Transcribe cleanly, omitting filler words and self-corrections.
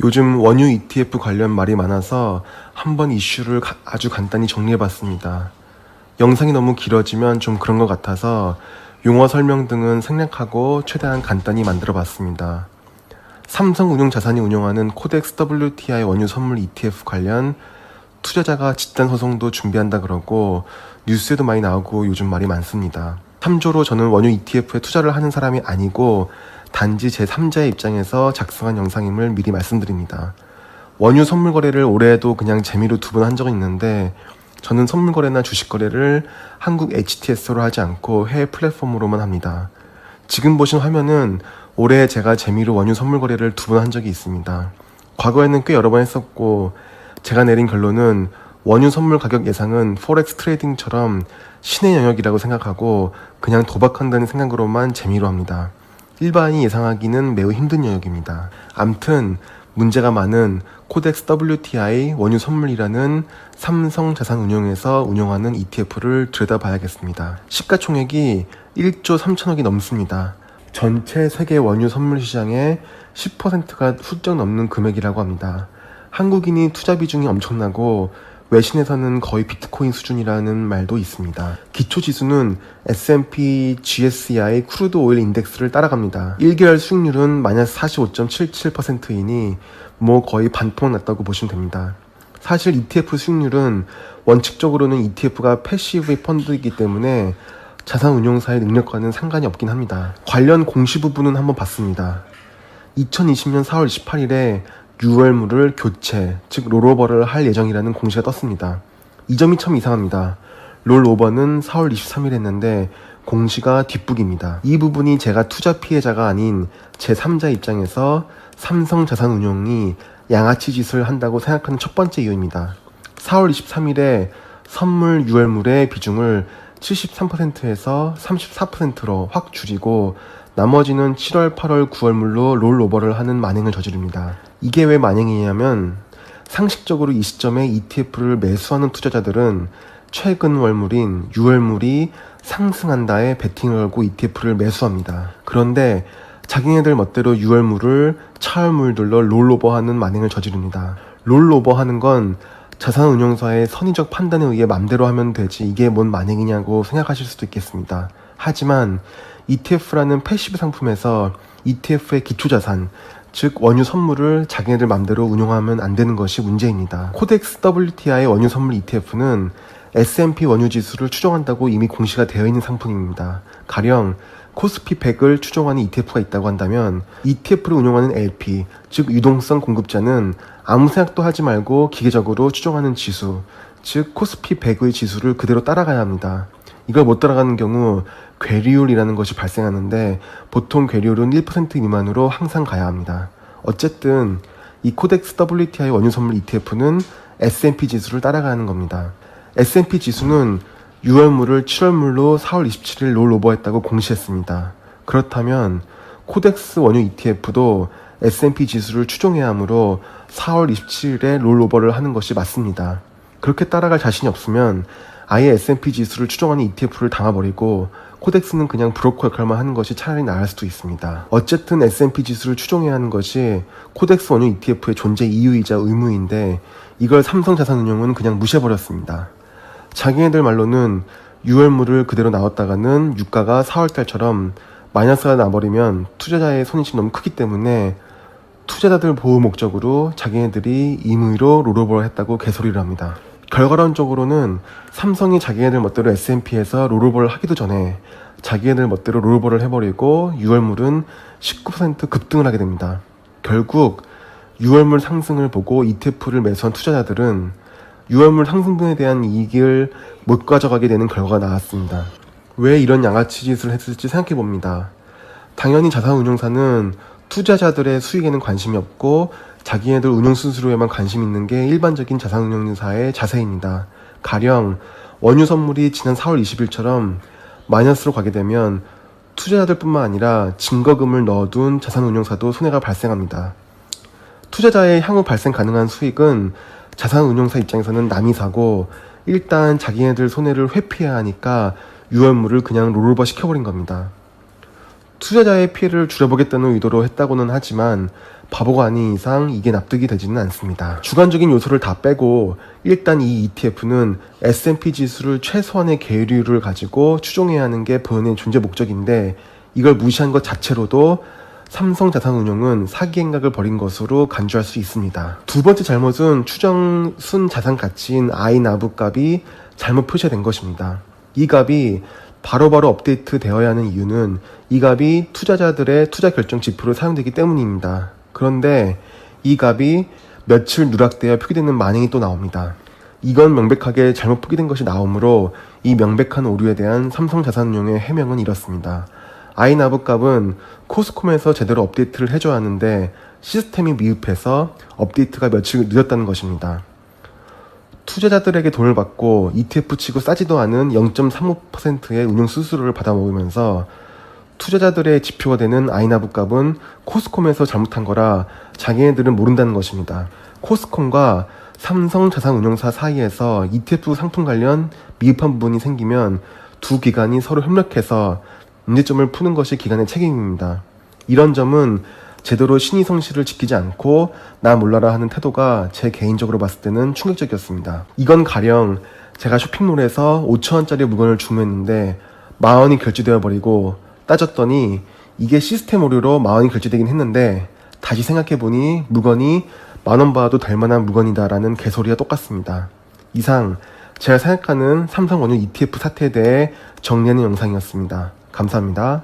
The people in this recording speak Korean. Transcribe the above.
요즘 원유 ETF 관련 말이 많아서 한번 이슈를 아주 간단히 정리해봤습니다. 영상이 너무 길어지면 좀 그런 것 같아서 용어 설명 등은 생략하고 최대한 간단히 만들어봤습니다. 삼성운용자산이 운영하는 코덱스 WTI 원유 선물 ETF 관련 투자자가 집단 소송도 준비한다 그러고 뉴스에도 많이 나오고 요즘 말이 많습니다. 참조로 저는 원유 ETF에 투자를 하는 사람이 아니고 단지 제3자의 입장에서 작성한 영상임을 미리 말씀드립니다. 원유 선물 거래를 올해에도 그냥 재미로 2번 한 적은 있는데 저는 선물 거래나 주식 거래를 한국 HTS로 하지 않고 해외 플랫폼으로만 합니다. 지금 보신 화면은 올해 제가 재미로 원유 선물 거래를 2번 한 적이 있습니다. 과거에는 꽤 여러 번 했었고 제가 내린 결론은 원유 선물 가격 예상은 포렉스 트레이딩처럼 신의 영역이라고 생각하고 그냥 도박한다는 생각으로만 재미로 합니다. 일반이 예상하기는 매우 힘든 영역입니다. 암튼 문제가 많은 코덱스 WTI 원유 선물이라는 삼성자산운용에서 운영하는 ETF를 들여다봐야겠습니다. 시가총액이 1조 3천억이 넘습니다. 전체 세계 원유 선물 시장의 10%가 훌쩍 넘는 금액이라고 합니다. 한국인이 투자 비중이 엄청나고 외신에서는 거의 비트코인 수준이라는 말도 있습니다. 기초지수는 S&P GSCI 크루드 오일 인덱스를 따라갑니다. 1개월 수익률은 마이너스 45.77%이니 거의 반토막 났다고 보시면 됩니다. 사실 ETF 수익률은 원칙적으로는 ETF가 패시브 펀드이기 때문에 자산운용사의 능력과는 상관이 없긴 합니다. 관련 공시 부분은 한번 봤습니다. 2020년 4월 28일에 6월물을 교체, 즉 롤오버를 할 예정이라는 공시가 떴습니다. 이 점이 참 이상합니다. 롤오버는 4월 23일 했는데 공시가 뒷북입니다. 이 부분이 제가 투자 피해자가 아닌 제3자 입장에서 삼성자산운용이 양아치 짓을 한다고 생각하는 첫 번째 이유입니다. 4월 23일에 선물 6월물의 비중을 73%에서 34%로 확 줄이고 나머지는 7월, 8월, 9월물로 롤오버를 하는 만행을 저지릅니다. 이게 왜 만행이냐면 상식적으로 이 시점에 ETF를 매수하는 투자자들은 최근 월물인 6월물이 상승한다에 베팅을 걸고 ETF를 매수합니다. 그런데 자기네들 멋대로 6월물을 차월물들로 롤오버하는 만행을 저지릅니다. 롤오버하는 건 자산운용사의 선의적 판단에 의해 맘대로 하면 되지 이게 뭔 만행이냐고 생각하실 수도 있겠습니다. 하지만 ETF라는 패시브 상품에서 ETF의 기초자산, 즉 원유 선물을 자기네들 맘대로 운용하면 안 되는 것이 문제입니다. 코덱스 WTI 원유 선물 ETF는 S&P 원유 지수를 추종한다고 이미 공시가 되어 있는 상품입니다. 가령 코스피 100을 추종하는 ETF가 있다고 한다면 ETF를 운용하는 LP, 즉 유동성 공급자는 아무 생각도 하지 말고 기계적으로 추종하는 지수, 즉 코스피 100의 지수를 그대로 따라가야 합니다. 이걸 못 따라가는 경우 괴리율이라는 것이 발생하는데 보통 괴리율은 1% 미만으로 항상 가야 합니다. 어쨌든 이 코덱스 WTI 원유 선물 ETF는 S&P 지수를 따라가는 겁니다. S&P 지수는 6월물을 7월물로 4월 27일 롤오버했다고 공시했습니다. 그렇다면 코덱스 원유 ETF도 S&P 지수를 추종해야 하므로 4월 27일에 롤오버를 하는 것이 맞습니다. 그렇게 따라갈 자신이 없으면 아예 S&P 지수를 추종하는 ETF를 담아버리고 코덱스는 그냥 브로커 역할만 하는 것이 차라리 나을 수도 있습니다. 어쨌든 S&P 지수를 추종해야 하는 것이 코덱스 원유 ETF의 존재 이유이자 의무인데 이걸 삼성자산운용은 그냥 무시해버렸습니다. 자기네들 말로는 6월물을 그대로 나왔다가는 유가가 4월달처럼 마이너스가 나버리면 투자자의 손익이 너무 크기 때문에 투자자들 보호 목적으로 자기네들이 임의로 롤오버를 했다고 개소리를 합니다. 결과론적으로는 삼성이 자기네들 멋대로 S&P에서 롤오버를 하기도 전에 자기네들 멋대로 롤오버를 해버리고 6월물은 19% 급등을 하게 됩니다. 결국 6월물 상승을 보고 ETF를 매수한 투자자들은 6월물 상승분에 대한 이익을 못 가져가게 되는 결과가 나왔습니다. 왜 이런 양아치 짓을 했을지 생각해봅니다. 당연히 자산운용사는 투자자들의 수익에는 관심이 없고 자기네들 운용 수수료에만 관심 있는 게 일반적인 자산운용사의 자세입니다. 가령 원유 선물이 지난 4월 20일처럼 마이너스로 가게 되면 투자자들뿐만 아니라 증거금을 넣어둔 자산운용사도 손해가 발생합니다. 투자자의 향후 발생 가능한 수익은 자산운용사 입장에서는 남이 사고 일단 자기네들 손해를 회피해야 하니까 6월물을 그냥 롤오버 시켜버린 겁니다. 투자자의 피해를 줄여보겠다는 의도로 했다고는 하지만 바보가 아닌 이상 이게 납득이 되지는 않습니다. 주관적인 요소를 다 빼고 일단 이 ETF는 S&P 지수를 최소한의 계류를 가지고 추종해야 하는 게 본인의 존재 목적인데 이걸 무시한 것 자체로도 삼성자산운용은 사기 행각을 벌인 것으로 간주할 수 있습니다. 두 번째 잘못은 추정 순 자산 가치인 INAV 값이 잘못 표시된 것입니다. 이 값이 바로바로 업데이트 되어야 하는 이유는 이 값이 투자자들의 투자 결정 지표로 사용되기 때문입니다. 그런데 이 값이 며칠 누락되어 표기되는 만행이 또 나옵니다. 이건 명백하게 잘못 표기된 것이 나오므로 이 명백한 오류에 대한 삼성자산운용의 해명은 이렇습니다. INAV 값은 코스콤에서 제대로 업데이트를 해줘야 하는데 시스템이 미흡해서 업데이트가 며칠 늦었다는 것입니다. 투자자들에게 돈을 받고 ETF 치고 싸지도 않은 0.35%의 운용 수수료를 받아먹으면서 투자자들의 지표가 되는 INAV 값은 코스콤에서 잘못한 거라 자기네들은 모른다는 것입니다. 코스콤과 삼성자산운용사 사이에서 ETF 상품 관련 미흡한 부분이 생기면 두 기관이 서로 협력해서 문제점을 푸는 것이 기관의 책임입니다. 이런 점은 제대로 신의성실을 지키지 않고 나 몰라라 하는 태도가 제 개인적으로 봤을 때는 충격적이었습니다. 이건 가령 제가 쇼핑몰에서 5,000원짜리 물건을 주문했는데 10,000원이 결제되어 버리고 따졌더니 이게 시스템 오류로 10,000원이 결제되긴 했는데 다시 생각해보니 물건이 10,000원 봐도 될 만한 물건이다 라는 개소리와 똑같습니다. 이상 제가 생각하는 삼성원유 ETF 사태에 대해 정리하는 영상이었습니다. 감사합니다.